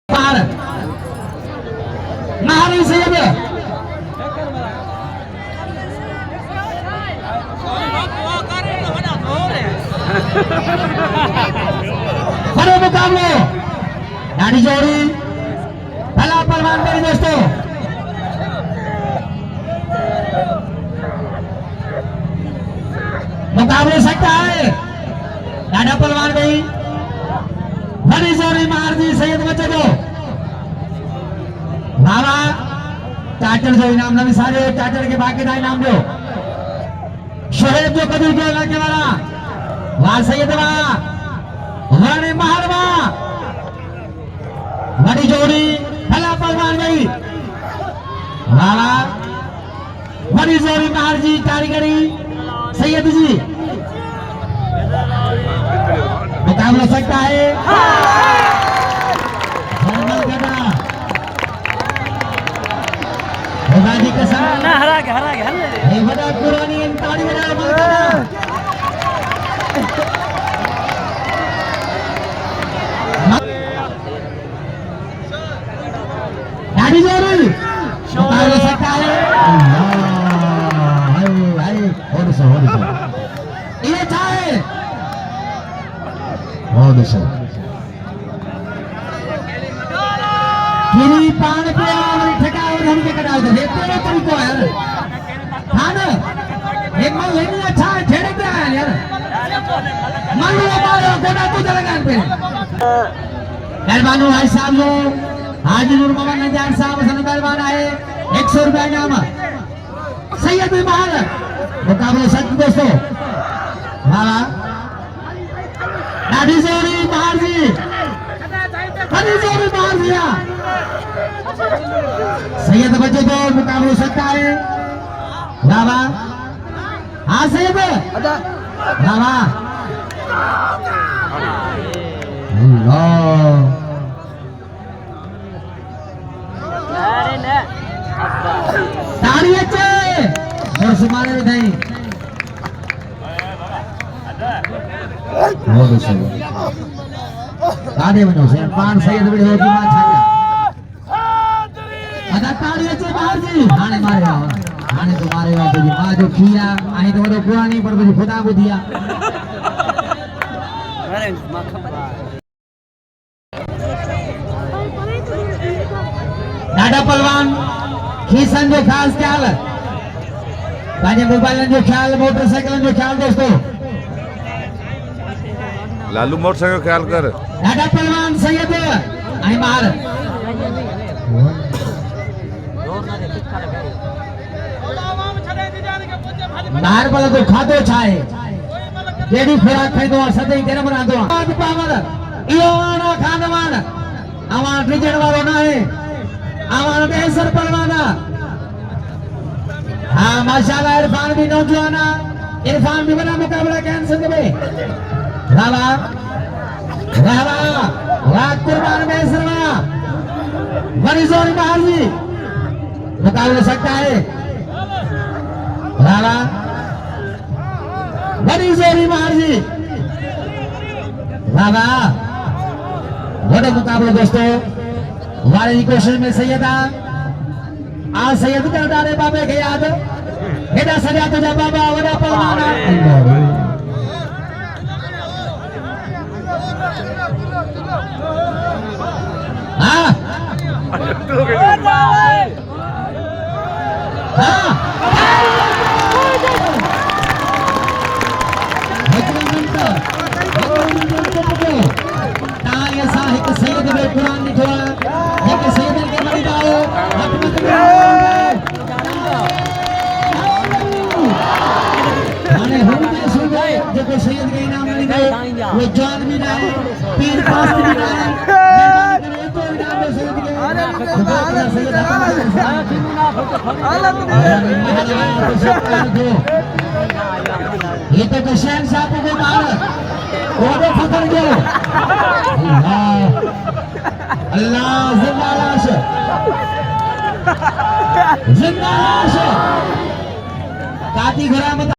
पार नारी सैयद बड़े मुकाबले नारी जोड़ी पहला पहलवान मेरे दोस्तों मुकाबले सकता है डाडा पहलवान गई बड़ी जोड़ी मार दी सैयद बच्चे को बाबा चाचड़ जो इनाम नवी सारे चाचड़ के बाकी का इनाम दो शोहेब जो कदूर के इलाके वाला वाह सैयद वाह वाने महारवा बड़ी जोड़ी भला पहलवान गई बाबा बड़ी जोड़ी मार जी कारीगरी सैयद जी मुकाबला सकता है जी कसम ना हरा के ये बड़ा पुरानी ताड़ी बजा मारता गाड़ी जोड़ी मुकाबला सकता है और सो ये चाहे बहुत सो गिरी पान पे आवर ठका और हम के कटाव दे तेरे तरीको यार हां ना एक मन लेनी अच्छा है ठेड़े पे आया यार मन लो मारो गोड़ा तू लगान पे मेहरबान भाई साहब लोग हाजी नूर मोहम्मद नजान साहब सन मेहरबान आए 100 रुपया इनाम सैयद इमाल मुकाबले सच दोस्तों हां दादी जोड़ी बाहर जी दादी जोड़ी बाहर दिया सैयद बच्चे को मुकाबले सकता है बाबा हाँ सैयद बाबा ताड़ी अच्छे और सुमाने में नहीं बहुत सही ताड़ी बनो से पान सैयद बड़ी होती मां छाया अदा ताड़ी अच्छे बाहर जी हाने मारे हाने तो मारे तो जी मां जो किया आई तो वो पुरानी पर मुझे खुदा को दिया अरे मां खबर डाडा पहलवान खीसन जो खास ख्याल ताजे मोबाइल जो ख्याल मोटरसाइकिल जो ख्याल दोस्तों लालू मोटरसाइकिल ख्याल कर डाडा पहलवान सैयद आई मार बाहर वाला तो खादो छाए जेडी खुराक खाई दो सदै तेरे बना दो आज पावर इयो आना खानवान आवान रिजन वालो ना है आवान बेसर पहलवाना हां माशाल्लाह इरफान भी नौजवाना इरफान भी बना मुकाबला कैंसिल में रावा रावा रात कुर्बान बेसरवा बड़ी जोड़ी बाहर जी मुकाबला सकता है रावा बड़ी जोड़ी बाहर जी रावा बड़े मुकाबले दोस्तों हमारे क्वेश्चन में सैयदा आज सैयद कर डाले बाबे के याद हेडा सजा तो जा बाबा वड़ा पहलवाना हाँ सैयद में कुरान लिखा एक सैयद के बड़ी दाओ माने हम भी सुन गए जो कोई सैयद के इनाम मिल गए वो जान भी रहे पीर पास भी रहे तो इनाम दे सैयद के ये तो कशैन साहब को मार वो तो फकर गयो अल्लाह जिंदा लाश काती घरा